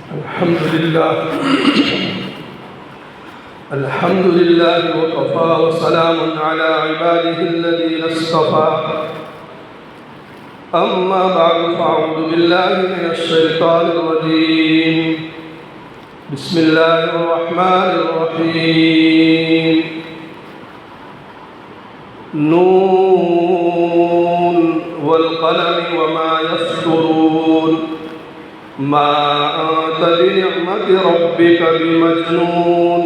الحمد لله وكفى وسلام على عباده الذين اصطفى أما بعد فأعوذ بالله من الشيطان الرجيم بسم الله الرحمن الرحيم نون والقلم وما يسطرون ما أنت بنعمة ربك بمجنون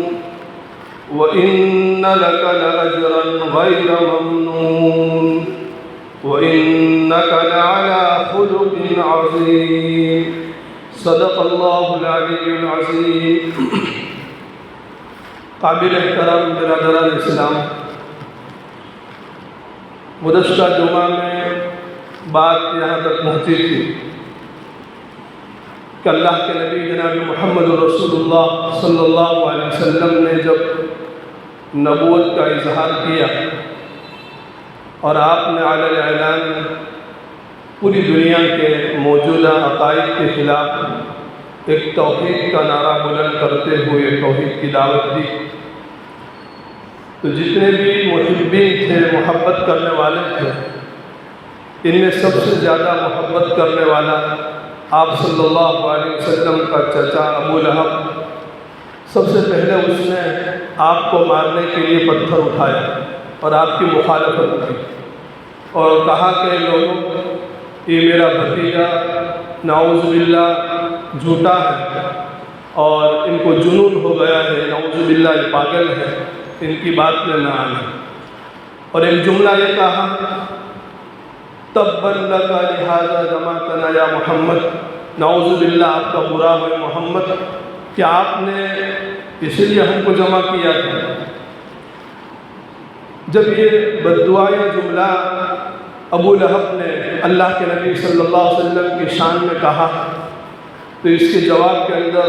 وإن لك لأجرا غير ممنون وإنك لعلى خلق عظيم صدق الله العلي العظيم. قابل احترام برادران اسلام، گزشتہ جمعہ میں بات یہاں تک پہنچی تھی کہ اللہ کے نبی جناب محمد رسول اللہ صلی اللہ علیہ وسلم نے جب نبوت کا اظہار کیا اور آپ نے علی الاعلان پوری دنیا کے موجودہ عقائد کے خلاف ایک توحید کا نعرہ بلند کرتے ہوئے توحید کی دعوت دی، تو جتنے بھی محبین تھے، محبت کرنے والے تھے، ان میں سب سے زیادہ محبت کرنے والا آپ صلی اللہ علیہ وسلم کا چچا ابو لہب، سب سے پہلے اس نے آپ کو مارنے کے لیے پتھر اٹھایا اور آپ کی مخالفت کی اور کہا کہ لوگوں، یہ میرا بھتیجا نعوذ باللہ جھوٹا ہے اور ان کو جنون ہو گیا ہے، نعوذ باللہ یہ پاگل ہے، ان کی بات میں نہ آنا. اور ایک جملہ یہ کہا، تبا لک لہذا جمعتنا یا محمد، نعوذ باللہ آپ کا برا ہے محمد کہ آپ نے اس لیے ہم کو جمع کیا تھا. جب یہ بددعائے جملہ ابو لہب نے اللہ کے نبی صلی اللہ علیہ وسلم کی شان میں کہا تو اس کے جواب کے اندر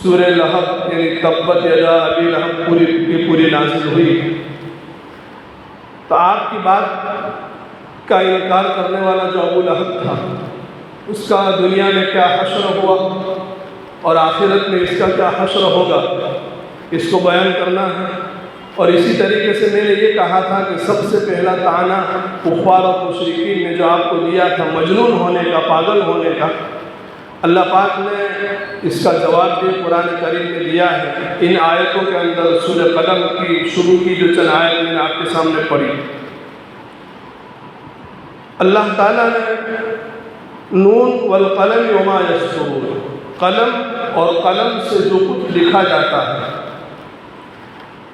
سورہ لہب یعنی تبت یدا ابی لہب پوری نازل ہوئی. تو آپ کی بات کا انکار کرنے والا جو ابو لہب تھا، اس کا دنیا میں کیا حشر ہوا اور آخرت میں اس کا کیا حشر ہوگا، اس کو بیان کرنا ہے. اور اسی طریقے سے میں نے یہ کہا تھا کہ سب سے پہلا طعنہ کفار اور مشرکین نے جو آپ کو دیا تھا مجنون ہونے کا، پاگل ہونے کا، اللہ پاک نے اس کا جواب بھی قرآن کریم میں دیا ہے. ان آیتوں کے اندر سورہ قلم کی شروع کی جو چند آیت میں نے آپ کے سامنے پڑھی، اللہ تعالیٰ نے نون والقلم وما یسطرون، قلم اور قلم سے جو کچھ لکھا جاتا ہے،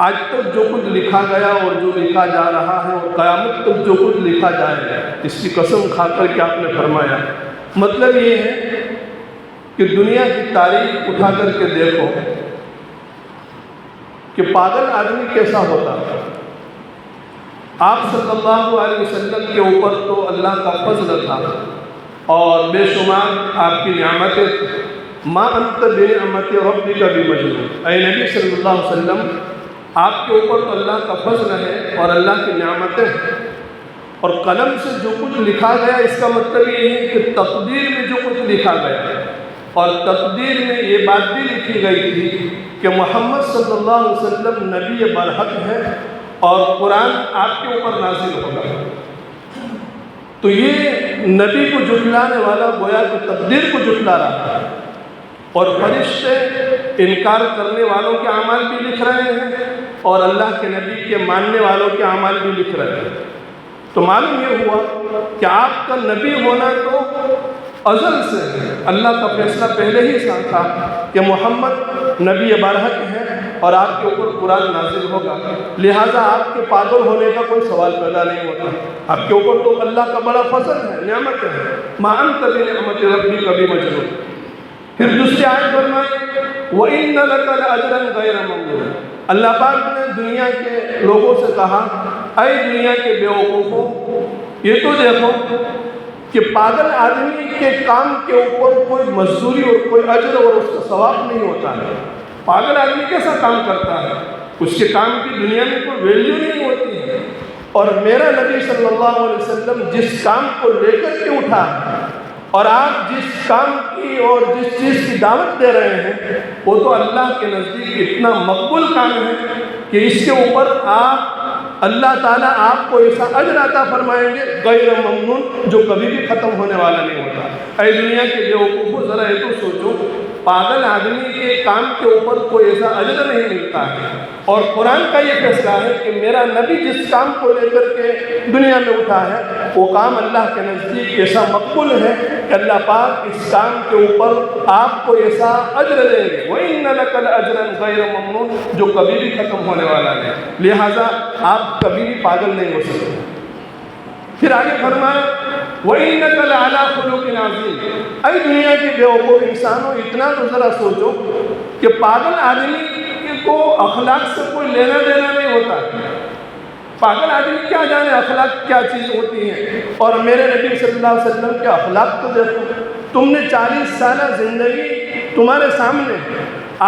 آج تک جو کچھ لکھا گیا اور جو لکھا جا رہا ہے اور قیامت تک جو کچھ لکھا جائے گا، اس کی قسم کھا کر کے آپ نے فرمایا. مطلب یہ ہے کہ دنیا کی تاریخ اٹھا کر کے دیکھو کہ پاگل آدمی کیسا ہوتا ہے. آپ صلی اللہ علیہ وسلم کے اوپر تو اللہ کا فضل تھا اور بے شمار آپ کی نعمتیں تھیں. ما انت بنعمت ربک بمجنون، اے نبی صلی اللہ علیہ وسلم، آپ کے اوپر تو اللہ کا فضل ہے اور اللہ کی نعمتیں ہیں. اور قلم سے جو کچھ لکھا گیا، اس کا مطلب یہ ہے کہ تقدیر میں جو کچھ لکھا گیا، اور تقدیر میں یہ بات بھی لکھی گئی تھی کہ محمد صلی اللہ علیہ وسلم نبی برحق ہے اور قرآن آپ کے اوپر نازل ہوگا. تو یہ نبی کو جھٹلانے والا گویا کہ تقدیر کو جھٹلا رہا ہے، اور فرشتے انکار کرنے والوں کے اعمال بھی لکھ رہے ہیں اور اللہ کے نبی کے ماننے والوں کے اعمال بھی لکھ رہے ہیں. تو معلوم یہ ہوا کہ آپ کا نبی ہونا تو ازل سے ہے، اللہ کا فیصلہ پہلے ہی تھا کہ محمد نبی برحق ہے اور آپ کے اوپر قرآن نازل ہوگا. لہٰذا آپ کے پاگل ہونے کا کوئی سوال پیدا نہیں ہوتا. آپ کے اوپر تو اللہ کا بڑا فضل ہے، نعمت ہے. ما انت بنعمت ربک بمجنون. پھر دوسری آیت فرمائی وَإِنَّ لَكَ لَأَجْرًا غَيْرَ مَمْنُونٍ. اللہ پاک نے دنیا کے لوگوں سے کہا، اے دنیا کے بیوقوفوں، یہ تو دیکھو کہ پاگل آدمی کے کام کے اوپر کوئی مزدوری اور کوئی اجر اور اس کا ثواب نہیں ہوتا ہے. پاگل آدمی کیسا کام کرتا ہے، اس کے کام کی دنیا میں کوئی ویلیو نہیں ہوتی ہے. اور میرا نبی صلی اللہ علیہ وسلم جس کام کو لے کر کے اٹھا اور آپ جس کام کی اور جس چیز کی دعوت دے رہے ہیں وہ تو اللہ کے نزدیک اتنا مقبول کام ہے کہ اس کے اوپر اللہ تعالیٰ آپ کو ایسا اجر عطا فرمائیں گے غیر ممنون، جو کبھی بھی ختم ہونے والا نہیں ہوتا۔ اے دنیا کے بیوقوفوں، ذرا یہ تو سوچو، پاگل آدمی کے کام کے اوپر کوئی ایسا اجر نہیں ملتا ہے، اور قرآن کا یہ فیصلہ ہے کہ میرا نبی جس کام کو لے کر کے دنیا میں اٹھا ہے وہ کام اللہ کے نزدیک ایسا مقبول ہے کہ اللہ پاک اس کام کے اوپر آپ کو ایسا اجر دیں گے، وَإِنَّ لَكَ لَأَجْرًا غَيْرَ مَمْنُونٍ، جو کبھی بھی ختم ہونے والا نہیں، لہٰذا آپ کبھی بھی پاگل نہیں ہو سکتے۔ پھر آگے فرمایا وَإِنَّكَ لَعَلَىٰ خُلُقٍ عَظِيمٍ۔ اے دنیا کے بیوقوف انسانوں، اتنا تو ذرا سوچو کہ پاگل آدمی کو اخلاق سے کوئی لینا دینا نہیں ہوتا۔ پاگل آدمی کیا جانے اخلاق کیا چیز ہوتی ہے، اور میرے نبی صلی اللہ علیہ وسلم کے اخلاق تو دیکھو۔ تم نے 40 سالہ زندگی تمہارے سامنے،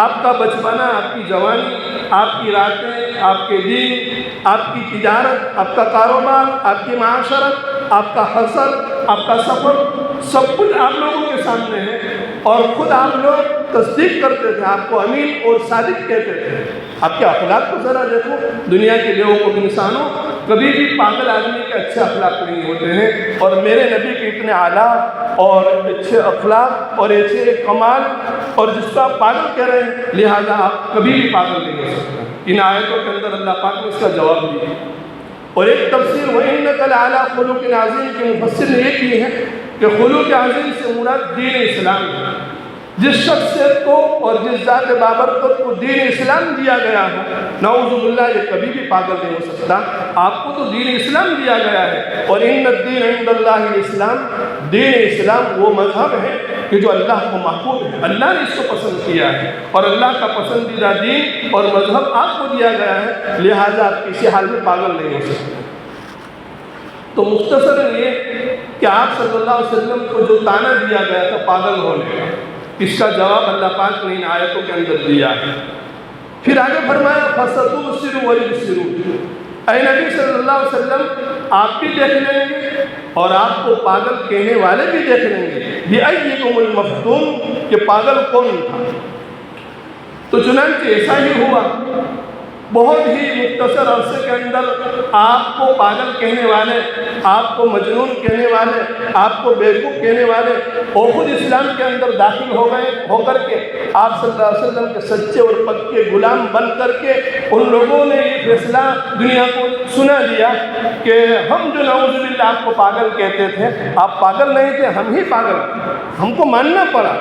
آپ کا بچپنا، آپ کی جوانی، آپ کی راتیں، آپ کے دن، آپ کی تجارت، آپ کا کاروبار، آپ کی معاشرت، آپ کا حسر، آپ کا سفر، سب کچھ آپ لوگوں کے سامنے ہے، اور خود آپ لوگ تصدیق کرتے تھے، آپ کو امین اور صادق کہتے تھے۔ آپ کے اخلاق کو ذرا دیکھو۔ دنیا کے بیوقوف انسانوں، کبھی بھی پاگل آدمی کے اچھے اخلاق نہیں ہوتے ہیں، اور میرے نبی کے اتنے اعلیٰ اور اچھے اخلاق اور ایسے کمال، اور جس کو آپ پاگل کہہ رہے ہیں، لہٰذا آپ کبھی بھی پاگل نہیں ہو سکتے۔ ان آیتوں کے اندر اللہ پاک نے اس کا جواب دیا، اور ایک تفسیر وَإِنَّكَ لَعَلَىٰ خُلُقٍ عَظِيمٍ کی مفسر نے یہ کی ہے کہ خلق عظیم سے مراد دین اسلام ہے۔ جس شخصیت کو اور جس ذات بابرکت کو دین اسلام دیا گیا ہے، نعوذ باللہ، یہ کبھی بھی پاگل نہیں ہو سکتا۔ آپ کو تو دین اسلام دیا گیا ہے، اور ان الدین عند اللہ الاسلام، دین اسلام وہ مذہب ہے کہ جو اللہ کو محبوب ہے، اللہ نے اس کو پسند کیا ہے، اور اللہ کا پسندیدہ دین اور مذہب آپ کو دیا گیا ہے، لہٰذا آپ کسی حال میں پاگل نہیں ہو سکتے۔ تو مختصراً یہ کہ آپ صلی اللہ علیہ وسلم کو جو طعنہ دیا گیا تھا پاگل ہونے کا، اس کا جواب اللہ پاک نے ان آیتوں کے اندر دیا ہے۔ پھر آگے فرمایا فَسَتُبْصِرُ وَيُبْصِرُونَ۔ اے نبی صلی اللہ علیہ وسلم، آپ بھی دیکھ لیں گے اور آپ کو پاگل کہنے والے بھی دیکھ لیں گے، بِأَيِّكُمُ الْمَفْتُونُ، کہ پاگل کون تھا۔ تو چنانچہ ایسا ہی ہوا، بہت ہی مختصر عرصے کے اندر آپ کو پاگل کہنے والے، آپ کو مجنون کہنے والے، آپ کو بیوقوف کہنے والے، وہ خود اسلام کے اندر داخل ہو کر کے آپ صلی اللہ علیہ وسلم کے سچے اور پکے غلام بن کر کے ان لوگوں نے یہ فیصلہ دنیا کو سنا دیا کہ ہم جو نعوذ باللہ آپ کو پاگل کہتے تھے، آپ پاگل نہیں تھے، ہم ہی پاگل تھے، ہم کو ماننا پڑا،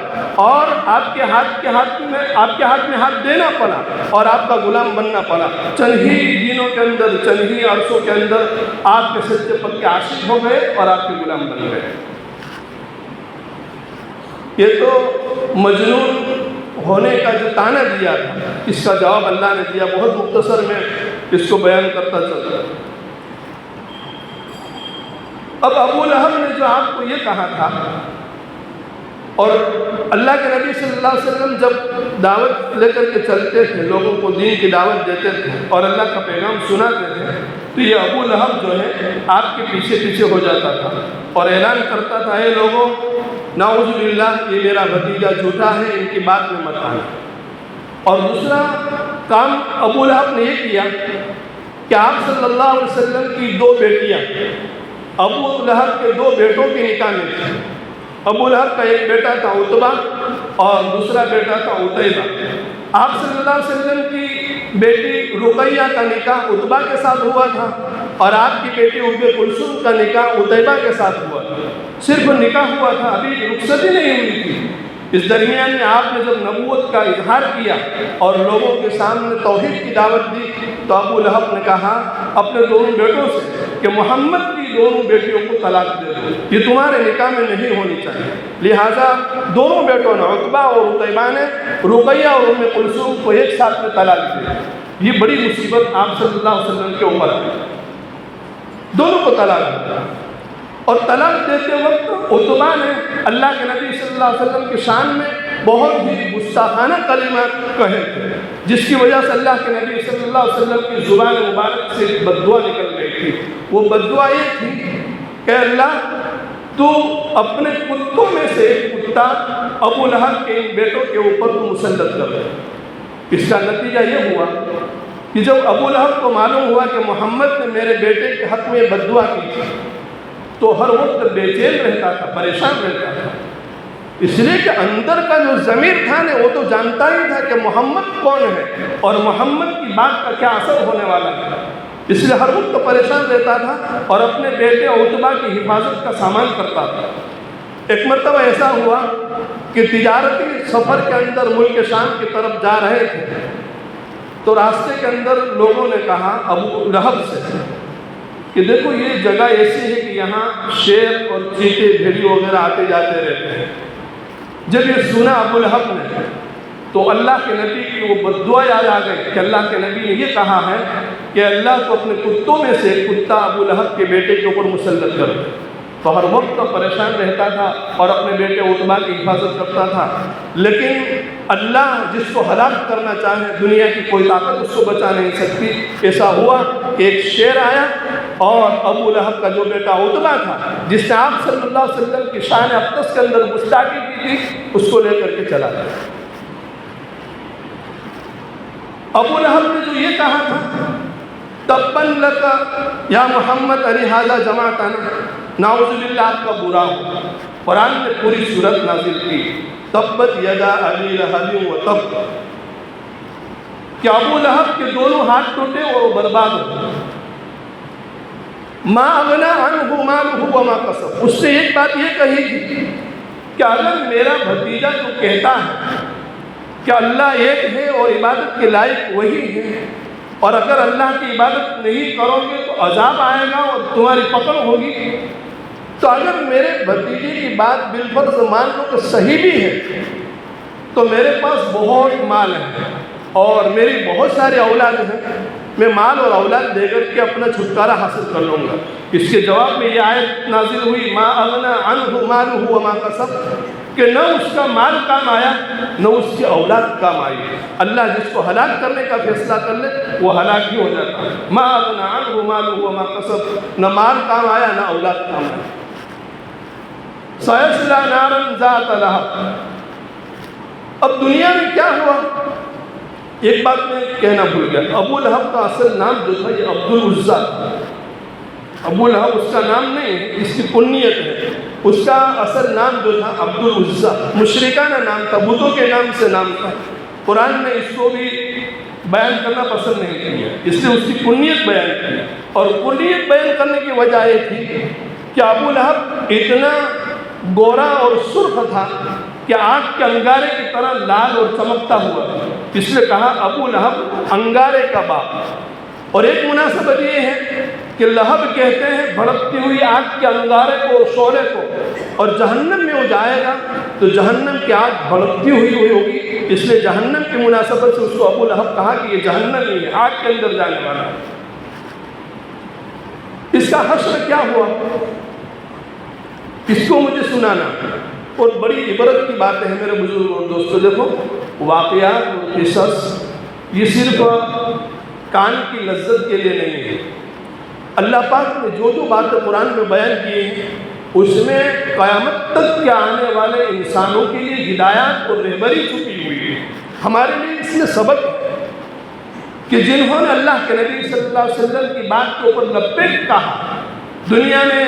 اور آپ کے ہاتھ میں ہاتھ دینا پڑا، اور آپ کا غلام بننا پڑا۔ چند ہی دنوں کے اندر، چند ہی عرصوں کے اندر آپ کے سچے پکے عاشق ہو گئے اور آپ کے غلام بن گئے۔ یہ تو مجنون ہونے کا جو طعنہ دیا تھا، اس کا جواب اللہ نے دیا، بہت مختصر میں اس کو بیان کرتا چلتا۔ اب ابو لہب نے جو آپ کو یہ کہا تھا، اور اللہ کے نبی صلی اللہ علیہ وسلم جب دعوت لے کر کے چلتے تھے، لوگوں کو دین کی دعوت دیتے تھے اور اللہ کا پیغام سناتے تھے، تو یہ ابو لہب جو ہے آپ کے پیچھے پیچھے ہو جاتا تھا اور اعلان کرتا تھا، اے لوگوں، نعوذ باللہ، یہ میرا بھتیجا جھوٹا ہے، ان کی بات میں مت آنا۔ اور دوسرا کام ابو لہب نے یہ کیا کہ آپ صلی اللہ علیہ وسلم کی 2 بیٹیاں، ابو لہب کے 2 بیٹوں کی نکاح میں تھی۔ ابو لہب کا ایک بیٹا تھا عتبہ اور دوسرا بیٹا تھا عتیبہ۔ آپ صلی اللہ علیہ وسلم کی بیٹی رقیہ کا نکاح عتبہ کے ساتھ ہوا تھا، اور آپ کی بیٹی ام کلثوم کا نکاح عتیبہ کے ساتھ ہوا تھا۔ صرف نکاح ہوا تھا، ابھی رخصتی نہیں ہوئی تھی۔ اس درمیان میں آپ نے جب نبوت کا اظہار کیا اور لوگوں کے سامنے توحید کی دعوت دی، تو ابو لہب نے کہا اپنے دونوں بیٹوں سے کہ محمد کی دونوں بیٹیوں کو طلاق دے دو، یہ تمہارے نکاح میں نہیں ہونی چاہیے۔ لہٰذا دونوں بیٹوں نے، عتبہ اور عتیبہ نے، رقیہ اور ام کلثوم کو ایک ساتھ میں طلاق دی۔ یہ بڑی مصیبت آپ صلی اللہ علیہ وسلم کے اوپر آئی، دونوں کو طلاق دی۔ اور طلاق دیتے وقت عتبہ نے اللہ کے نبی صلی اللہ علیہ وسلم کی شان میں بہت ہی گستاخانہ کلمات کہے تھے، جس کی وجہ سے اللہ کے نبی صلی اللہ علیہ وسلم کی زبان مبارک سے بد دعا نکل گئی تھی۔ وہ بد دعا یہ تھی کہ اللہ، تو اپنے کتوں میں سے ایک کتا ابو لہب کے ان بیٹوں کے اوپر تو مسلط کر دے۔ اس کا نتیجہ یہ ہوا کہ جب ابو لہب کو معلوم ہوا کہ محمد نے میرے بیٹے کے حق میں بد دعا کی تھی تو ہر وقت بے چین رہتا تھا، پریشان رہتا تھا، اس لیے کہ اندر کا جو ضمیر تھا نا وہ تو جانتا ہی تھا کہ محمد کون ہے اور محمد کی بات کا کیا اثر ہونے والا ہے، اس لیے ہر وقت پریشان رہتا تھا اور اپنے بیٹے عتبہ کی حفاظت کا سامان کرتا تھا۔ ایک مرتبہ ایسا ہوا کہ تجارتی سفر کے اندر ملک شام کی طرف جا رہے تھے تو راستے کے اندر لوگوں نے کہا ابو لہب سے کہ دیکھو یہ جگہ ایسی ہے کہ یہاں شیر اور چیتے بھیڑی وغیرہ آتے جاتے رہتے ہیں۔ جب یہ سنا ابو لہب نے تو اللہ کے نبی کی وہ بد دعا یاد آ گئی کہ اللہ کے نبی نے یہ کہا ہے کہ اللہ کو اپنے کتوں میں سے کتا ابو لہب کے بیٹے کے اوپر مسلط کر دے۔ تو ہر وقت پریشان رہتا تھا اور اپنے بیٹے عتبہ کی حفاظت کرتا تھا، لیکن اللہ جس کو ہلاک کرنا چاہے دنیا کی کوئی طاقت اس کو بچا نہیں سکتی۔ ایسا ہوا کہ ایک شیر آیا اور ابو لہب کا جو بیٹا عتبہ تھا جس نے آپ صلی اللہ علیہ وسلم کی شان اقدس کے اندر گستاخی کی تھی اس کو لے کر کے چلا گیا۔ ابو لہب نے جو یہ کہا تھا تبن لک یا محمد لہذا جمعتنا، نعوذ باللہ آپ کا برا ہو، قرآن نے پوری سورت نازل کی تبت یدا ابی لہب و تب، کہ ابو لہب کے دونوں ہاتھ ٹوٹے اور وہ برباد ہو۔ ما اغنی عنہ مالہ وما کسب، اس نے ایک بات یہ کہی تھی کہ اگر میرا بھتیجا جو کہتا ہے کہ اللہ ایک ہے اور عبادت کے لائق وہی ہے، اور اگر اللہ کی عبادت نہیں کرو گے تو عذاب آئے گا اور تمہاری پکڑ ہوگی، تو اگر میرے بھتیجے کی بات بالفرض مان لو کہ صحیح بھی ہے تو میرے پاس بہت مال ہے اور میری بہت سارے اولاد ہیں، میں مال اور اولاد دے کر کے اپنا چھٹکارا حاصل کر لوں گا۔ اس کے جواب میں یہ آیت نازل ہوئی ما اغنی عنہ مالہ وما کسب، کہ نہ اس کا مال کام آیا نہ اس کی اولاد کام آئی۔ اللہ جس کو ہلاک کرنے کا فیصلہ کر لے وہ ہلاک ہی ہو جاتا ہے۔ ما اغنی عنہ مالہ وما کسب، نہ مال کام آیا نہ اولاد کام آیا۔ سیصلی نارا ذات لہب، اب دنیا میں کیا ہوا؟ ایک بات میں کہنا بھول گیا، ابو لہب کا اصل نام جو تھا یہ عبد العزیٰ، ابو لہب اس کا نام نہیں ہے، اس کی کنیت ہے، اس کا اصل نام جو تھا عبد العزیٰ، مشرکانہ نام تھا، بتوں کے نام سے نام تھا۔ قرآن نے اس کو بھی بیان کرنا پسند نہیں کیا، اس نے اس کی کنیت بیان کی، اور کنیت بیان کرنے کی وجہ یہ تھی کہ ابو لہب اتنا گورا اور سرخ تھا کہ آگ کے انگارے کی طرح لال اور چمکتا ہوا، اس نے کہا ابو لہب انگارے کا باپ۔ اور ایک مناسبت یہ ہے کہ لہب کہتے ہیں بھڑکتی ہوئی آگ کے انگارے کو اور شعلے کو، اور جہنم میں وہ جائے گا تو جہنم کی آگ بھڑکتی ہوئی ہوگی، اس لیے جہنم کی مناسبت سے اس کو ابو لہب کہا کہ یہ جہنم ہی ہے، آگ کے اندر جانے والا ہے۔ اس کا حشر کیا ہوا اس کو مجھے سنانا، اور بڑی عبرت کی باتیں ہیں میرے بزرگ اور دوستو۔ دیکھو واقعات اور قصص یہ صرف کان کی لذت کے لیے نہیں ہے، اللہ پاک نے جو جو باتیں قرآن میں بیان کی ہیں اس میں قیامت تک کے آنے والے انسانوں کے لیے ہدایات اور رہبری چھپی ہوئی ہے۔ ہمارے لیے اس میں سبق ہے کہ جنہوں نے اللہ کے نبی صلی اللہ علیہ وسلم کی بات کے اوپر لبیک کہا، دنیا میں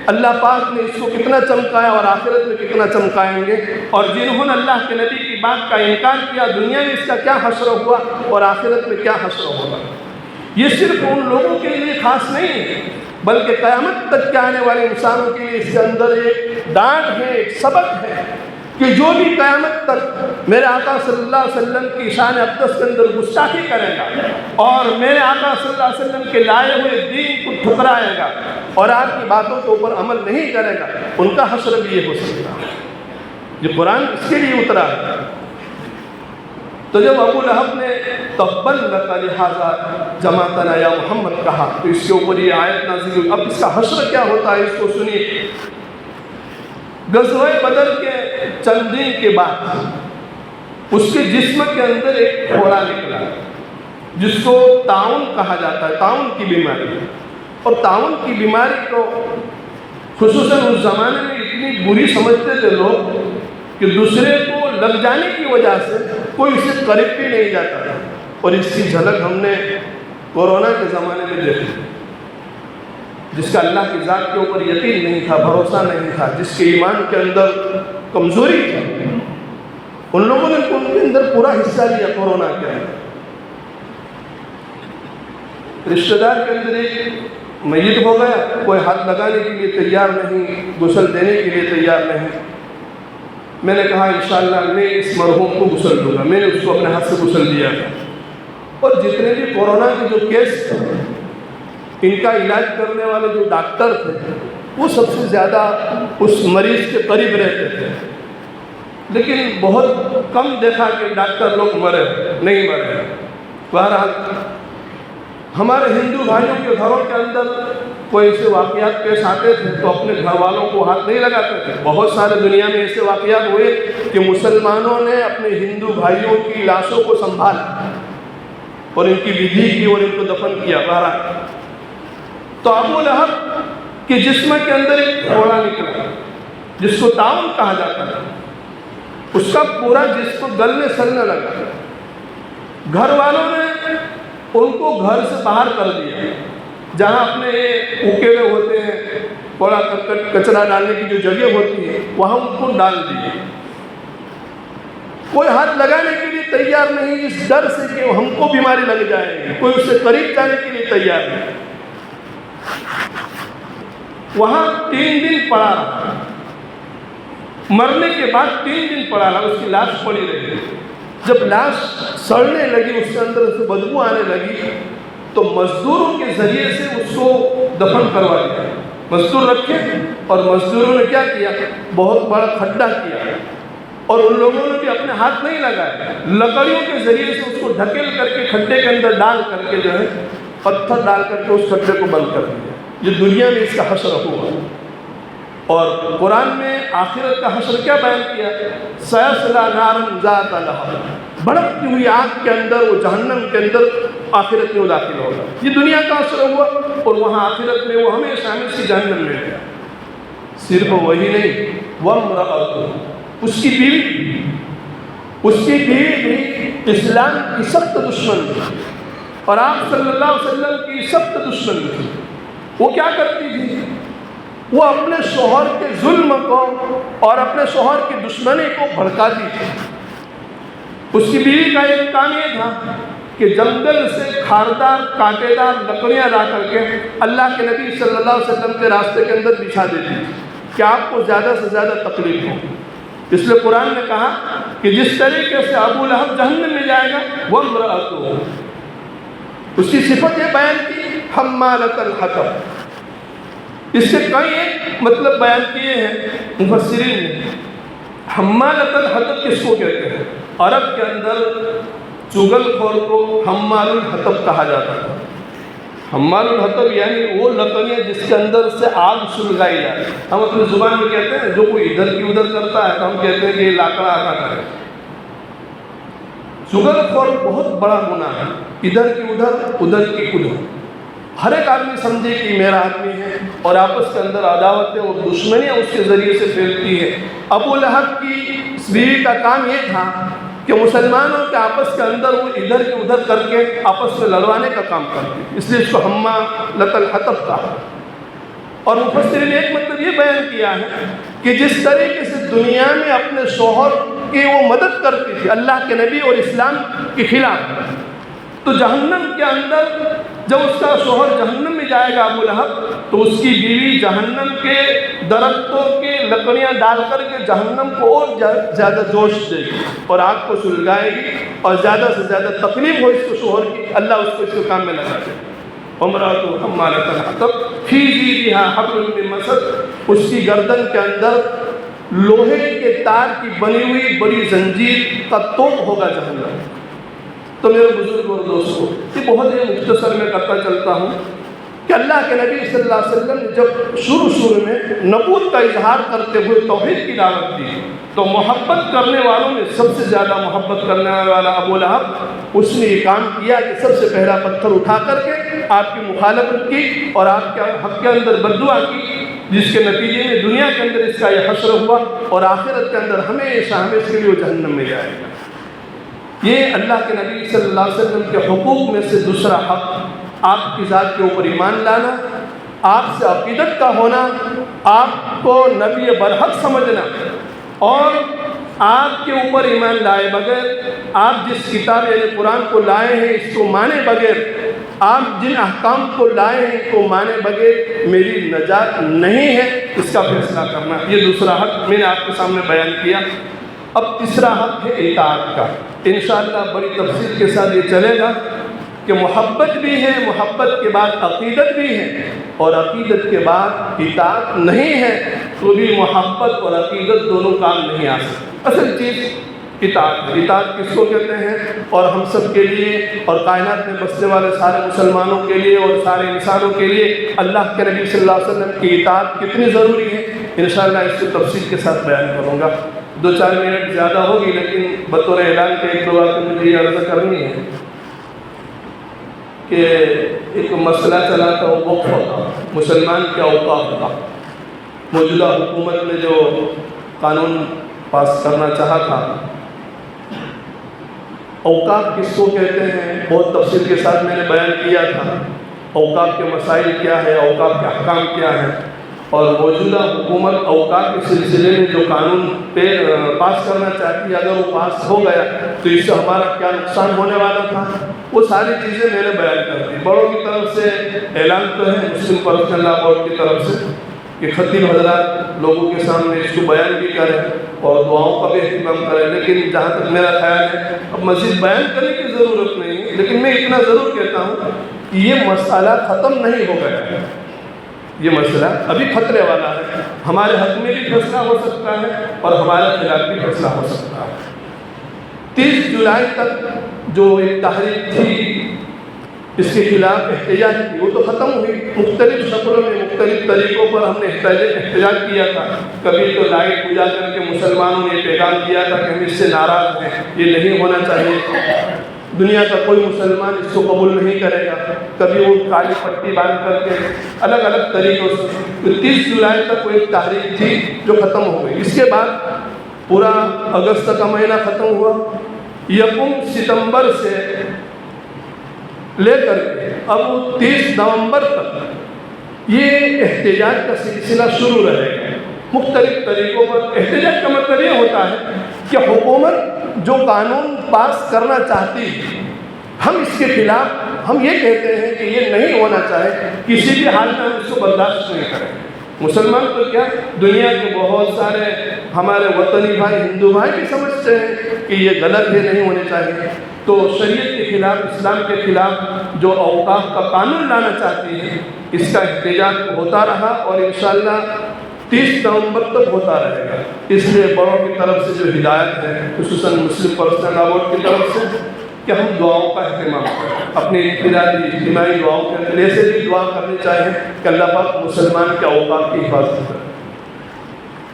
اللہ پاک نے اس کو کتنا چمکایا اور آخرت میں کتنا چمکائیں گے، اور جنہوں نے اللہ کے نبی کی بات کا انکار کیا دنیا میں اس کا کیا حشر ہوا اور آخرت میں کیا حشر ہوگا۔ یہ صرف ان لوگوں کے لیے خاص نہیں ہے بلکہ قیامت تک کے آنے والے انسانوں کے لیے اس کے اندر ایک ڈانٹ ہے، ایک سبق ہے کہ جو بھی قیامت تک میرے آقا صلی اللہ علیہ وسلم کی شان اقدس کے اندر گستاخی کرے گا اور میرے آقا صلی اللہ علیہ وسلم کے لائے ہوئے دین کو ٹھکرائے گا اور آپ کی باتوں کے اوپر عمل نہیں کرے گا، ان کا حشر بھی یہ ہو سکتا ہے۔ یہ قرآن اس کے لیے اترا ہے۔ تو جب ابو لہب نے تبا لک لہذا جمعتنا یا محمد کہا تو اس کے اوپر یہ آیت نازل ہوئی۔ اب اس کا حشر کیا ہوتا ہے اس کو سنیے۔ غزوہ بدر کے چند دن کے بعد اس کے جسم کے اندر ایک پھوڑا نکلا جس کو طاعون کہا جاتا ہے، طاعون کی بیماری، اور طاعون کی بیماری کو خصوصاً اس زمانے میں اتنی بری سمجھتے تھے لوگ کہ دوسرے کو لگ جانے کی وجہ سے کوئی اسے قریب بھی نہیں جاتا تھا، اور اس کی جھلک ہم نے کورونا کے زمانے میں دیکھی، جس کا اللہ کی ذات کے اوپر یقین نہیں تھا، بھروسہ نہیں تھا، جس کے ایمان کے اندر کمزوری تھی، ان لوگوں نے ان کے اندر پورا حصہ لیا کورونا کے اندر۔ رشتہ دار کے اندر ایک میت ہو گیا، کوئی ہاتھ لگانے کے لیے تیار نہیں، غسل دینے کے لیے تیار نہیں۔ میں نے کہا انشاءاللہ میں اس مرحوم کو غسل دوں گا، میں نے اس کو اپنے ہاتھ سے غسل دیا تھا، اور جتنے بھی کورونا کے جو کیس تھے، ان کا علاج کرنے والے جو ڈاکٹر تھے وہ سب سے زیادہ اس مریض کے قریب رہتے تھے، لیکن بہت کم دیکھا کہ ڈاکٹر لوگ مرے نہیں مرے۔ بہرحال ہمارے ہندو بھائیوں کے گھروں کے اندر کوئی ایسے واقعات پیش آتے تھے تو اپنے گھر والوں کو ہاتھ نہیں لگاتے تھے۔ بہت سارے دنیا میں ایسے واقعات ہوئے کہ مسلمانوں نے اپنے ہندو بھائیوں کی لاشوں کو سنبھالا اور ان کی ودھی کی اور ان کو دفن کیا۔ بہرحال تو ابو لہب کے جسم کے اندر ایک پھوڑا نکلا جس کو طاعون کہا جاتا ہے، اس کا پورا جسم گلنے سلنے لگا۔ گھر والوں نے ان کو گھر سے باہر کر دیا، جہاں اپنے اوکے میں ہوتے ہیں کوڑا کرکٹ کچرا ڈالنے کی جو جگہ ہوتی ہے وہاں ان کو ڈال دیے۔ کوئی ہاتھ لگانے کے لیے تیار نہیں، اس ڈر سے کہ ہم کو بیماری لگ جائے گی، کوئی اس سے قریب جانے کے لیے تیار نہیں۔ وہاں 3 دن پڑا رہا، مرنے کے بعد 3 دن پڑا رہا، اس کی لاش پڑی رہی۔ جب لاش سڑنے لگی، اس کے اندر سے بدبو آنے لگی، تو مزدوروں کے ذریعے سے اس کو دفن کروا دیا۔ مزدور رکھے اور مزدوروں نے کیا کیا، بہت بڑا کھڈا کیا، اور ان لوگوں نے بھی اپنے ہاتھ نہیں لگائے، لکڑیوں کے ذریعے سے اس کو ڈھکیل کر کے کھڈے کے اندر ڈال کر کے جو ہے پتھر ڈال کر کے اس کھڈے کو بند کر دیا۔ یہ دنیا میں اس کا حشر ہوا، اور قرآن میں آخرت کا حشر کیا بیان کیا، سیصلیٰ نارا ذات لہب، بھڑکتی ہوئی آگ کے اندر، وہ جہنم کے اندر آخرت میں وہ داخل ہوگا۔ یہ دنیا کا حشر ہوا، اور وہاں آخرت میں وہ ہمیشہ ہمیشہ جہنم میں گیا۔ صرف وہی نہیں، وامرأتہ، اس کی بیوی بھی اسلام کی سخت دشمن تھی، اور آپ صلی اللہ علیہ وسلم کی سخت دشمن تھی۔ وہ کیا کرتی تھی، وہ اپنے شوہر کے ظلم کو اور اپنے شوہر کی دشمنی کو بھڑکاتی تھی۔ اس کی بیوی کا ایک کام یہ تھا کہ جنگل سے کھاردار کانٹے دار لکڑیاں لا کر کے اللہ کے نبی صلی اللہ علیہ وسلم کے راستے کے اندر بچھا دیتی تھی کہ آپ کو زیادہ سے زیادہ تکلیف ہو۔ اس لیے قرآن نے کہا کہ جس طریقے سے ابو لہب جہنم میں جائے گا، وامرأتہ، اس کی صفت یہ بیان کی حمالۃ الحطب۔ اس سے کئی ایک مطلب بیان کیے ہیں مفسرین نے۔ حمالۃ الحطب کس کو کہتے ہیں؟ عرب کے اندر چغل خور کو حمال الحطب کہا جاتا تھا۔ حمال الحطب یعنی وہ لکڑیاں جس کے اندر سے آگ سلگائی جائے۔ ہم اپنی زبان میں کہتے ہیں جو کوئی ادھر کی ادھر کرتا ہے تو ہم کہتے ہیں کہ یہ لاکڑا آگا کرے۔ چغل خور بہت بڑا گناہ ہے، ادھر کی ادھر، ادھر کی ادھر۔ ہر ایک آدمی سمجھے کہ میرا آدمی ہے، اور آپس کے اندر عداوتیں اور دشمنیاں اس کے ذریعے سے پھیلتی ہے۔ ابو لہب کی اس بیوی کا کام یہ تھا کہ مسلمانوں کے آپس کے اندر وہ ادھر کی ادھر کر کے آپس میں لڑوانے کا کام کرتی، اس لیے اس کو حمالۃ الحطب کہا۔ اور مفسرین نے ایک مطلب یہ بیان کیا ہے کہ جس طریقے سے دنیا میں اپنے شوہر کی وہ مدد کرتی تھی اللہ کے نبی اور اسلام کے خلاف، تو جہنم کے اندر جب اس کا شوہر جہنم میں جائے گا ابو لہب، تو اس کی بیوی جہنم کے درختوں کے لکڑیاں ڈال کر کے جہنم کو اور زیادہ جوش دے گی اور آگ کو سلگائے گی، اور زیادہ سے زیادہ تکلیف ہو اس کو شوہر کی، اللہ اس کو اس کے کام میں لگا دے۔ وامرأتہ حمالۃ الحطب فی جیدہا حبل من مسد، اس کی گردن کے اندر لوہے کے تار کی بنی ہوئی بڑی زنجیر کا توق ہوگا جہنم۔ تو میرے بزرگ اور دوستو، یہ بہت ہی مختصر میں کرتا چلتا ہوں کہ اللہ کے نبی صلی اللہ علیہ وسلم نے جب شروع میں نبوت کا اظہار کرتے ہوئے توحید کی دعوت دی، تو محبت کرنے والوں میں سب سے زیادہ محبت کرنے والا ابو لہب، اس نے یہ کام کیا کہ سب سے پہلا پتھر اٹھا کر کے آپ کی مخالفت کی اور آپ کے حق کے اندر بد دعا کی جس کے نتیجے میں دنیا کے اندر اس کا یہ حشر ہوا اور آخرت کے اندر ہمیشہ ہمیشہ کے لیے وہ جہنم میں جائے گا۔ یہ اللہ کے نبی صلی اللہ علیہ وسلم کے حقوق میں سے دوسرا حق، آپ کی ذات کے اوپر ایمان لانا، آپ سے عقیدت کا ہونا، آپ کو نبی برحق سمجھنا، اور آپ کے اوپر ایمان لائے بغیر، آپ جس کتاب یعنی قرآن کو لائے ہیں اس کو مانے بغیر، آپ جن احکام کو لائے ہیں ان کو مانے بغیر میری نجات نہیں ہے، اس کا فیصلہ کرنا۔ یہ دوسرا حق میں نے آپ کے سامنے بیان کیا۔ اب تیسرا حق ہے اطاعت کا۔ انشاءاللہ بڑی تفصیل کے ساتھ یہ چلے گا کہ محبت بھی ہے، محبت کے بعد عقیدت بھی ہے، اور عقیدت کے بعد اطاعت نہیں ہے تو بھی محبت اور عقیدت دونوں کام نہیں آ سکتے۔ اصل چیز اطاعت ہے۔ اطاعت کس کو کہتے ہیں؟ اور ہم سب کے لیے اور کائنات میں بسنے والے سارے مسلمانوں کے لیے اور سارے انسانوں کے لیے اللہ کے نبی صلی اللہ علیہ وسلم کی اطاعت کتنی ضروری ہے، انشاءاللہ اس کو تفصیل کے ساتھ بیان کروں گا۔ 2-4 منٹ زیادہ ہوگی، لیکن بطور اعلان کے ایک دو باتیں مجھے یہ عرض کرنی ہے کہ ایک مسئلہ چلا تھا، وہ وقف کا، مسلمان کے اوقاف کا۔ موجودہ حکومت نے جو قانون پاس کرنا چاہا تھا، اوقاف کس کو کہتے ہیں بہت تفصیل کے ساتھ میں نے بیان کیا تھا، اوقاف کے مسائل کیا ہے، اوقاف کے احکام کیا ہے، اور موجودہ حکومت اوقاف کے سلسلے میں جو قانون پاس کرنا چاہتی ہے اگر وہ پاس ہو گیا تو اس سے ہمارا کیا نقصان ہونے والا تھا، وہ ساری چیزیں میں نے بیان کر دی۔ بڑوں کی طرف سے اعلان تو ہے، مسلم پرسنل لا بورڈ کی طرف سے، کہ خطیب حضرات لوگوں کے سامنے اس کو بیان بھی کریں اور دعاؤں کا بھی اہتمام کریں، لیکن جہاں تک میرا خیال ہے اب مزید بیان کرنے کی ضرورت نہیں ہے، لیکن میں اتنا ضرور کہتا ہوں کہ یہ مسئلہ ختم نہیں ہو گیا ہے، یہ مسئلہ ابھی خطرے والا ہے۔ ہمارے حق میں بھی فیصلہ ہو سکتا ہے اور ہمارے خلاف بھی فیصلہ ہو سکتا ہے۔ 30 جولائی تک جو ایک تحریک تھی اس کے خلاف احتجاج کی، وہ تو ختم ہوئی۔ مختلف شکلوں میں مختلف طریقوں پر ہم نے احتجاج کیا تھا۔ کبھی تو لائٹ بجھا کر کے مسلمانوں نے پیغام دیا تھا کہ ہم اس سے ناراض ہیں، یہ نہیں ہونا چاہیے، دنیا کا کوئی مسلمان اس کو قبول نہیں کرے گا۔ کبھی وہ کالی پٹی باندھ کر کے الگ الگ طریقوں سے 30 جولائی تک وہ ایک تحریک تھی جو ختم ہو گئی۔ اس کے بعد پورا اگست کا مہینہ ختم ہوا، 1 ستمبر سے لے کر کے اب 30 نومبر تک یہ احتجاج کا سلسلہ شروع رہے گا۔ مختلف طریقوں پر احتجاج کا مطلب یہ ہوتا ہے کہ حکومت جو قانون پاس کرنا چاہتی ہے ہم اس کے خلاف ہم یہ کہتے ہیں کہ یہ نہیں ہونا چاہے، کسی بھی حال میں ہم اس کو برداشت نہیں کریں۔ مسلمان تو کیا، دنیا کے بہت سارے ہمارے وطنی بھائی ہندو بھائی بھی سمجھتے ہیں کہ یہ غلط ہے، نہیں ہونے چاہیے۔ تو شریعت کے خلاف، اسلام کے خلاف جو اوقاف کا قانون لانا چاہتی ہے اس کا احتجاج ہوتا رہا اور انشاءاللہ 30 نومبر تک ہوتا رہے گا۔ اس لیے بڑوں کی طرف سے جو ہدایت ہے خصوصاً مسلم پرسنل لا بورڈ کی طرف سے کہ ہم دعاؤں کا اہتمام کریں، اپنی انفرادی اجتماعی دعاؤں کے اندر ایسے بھی دعا کرنی چاہیے کہ اللہ پاک مسلمان کے اوقاف کی حفاظت کرے۔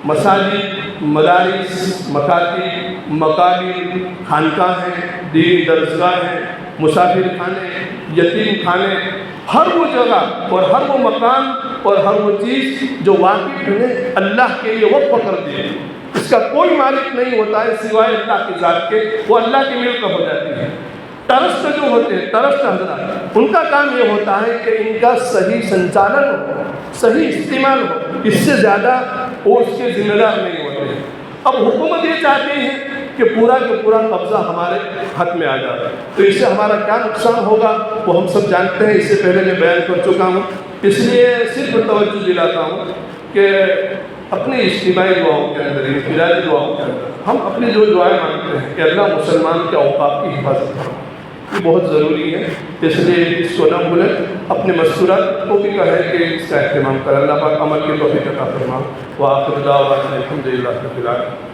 مساجد، مدارس، مکاتب، مقابر، خانقاہیں، دینی درسگاہیں، مسافر خانے، یتیم خانے، ہر وہ جگہ اور ہر وہ مکان اور ہر وہ چیز جو واقف ہے اللہ کے لیے وقف کر دی، اس کا کوئی مالک نہیں ہوتا ہے سوائے اللہ کی ذات کے، وہ اللہ کی ملک ہو جاتی ہے۔ ٹرسٹ جو ہوتے ہیں، ٹرسٹ حضرات، ان کا کام یہ ہوتا ہے کہ ان کا صحیح سنچالن ہو، صحیح استعمال ہو، اس سے زیادہ وہ اس کے ذمہ دار نہیں ہوتے ہیں۔ اب حکومت یہ چاہتی ہے کہ پورا کا پورا قبضہ ہمارے ہاتھ میں آ جائے، تو اس سے ہمارا کیا نقصان ہوگا وہ ہم سب جانتے ہیں، اس سے پہلے میں بیان کر چکا ہوں۔ اس لیے صرف توجہ دلاتا ہوں کہ اپنی اجتماعی دعاؤں کے اندر، انفرادی دعاؤں کے اندر ہم اپنی جو دعائیں مانگتے ہیں کہ اللہ مسلمان کے اوقاف کی حفاظت کرو، یہ بہت ضروری ہے، اس لیے اس کو نہ بھولیں۔ اپنے مستورات کو بھی کہیں کہ اس کا اہتمام کریں۔ اللہ پاک عمل کی توفیق عطا فرمائے۔ وآخر دعوانا الحمدللہ رب العالمین۔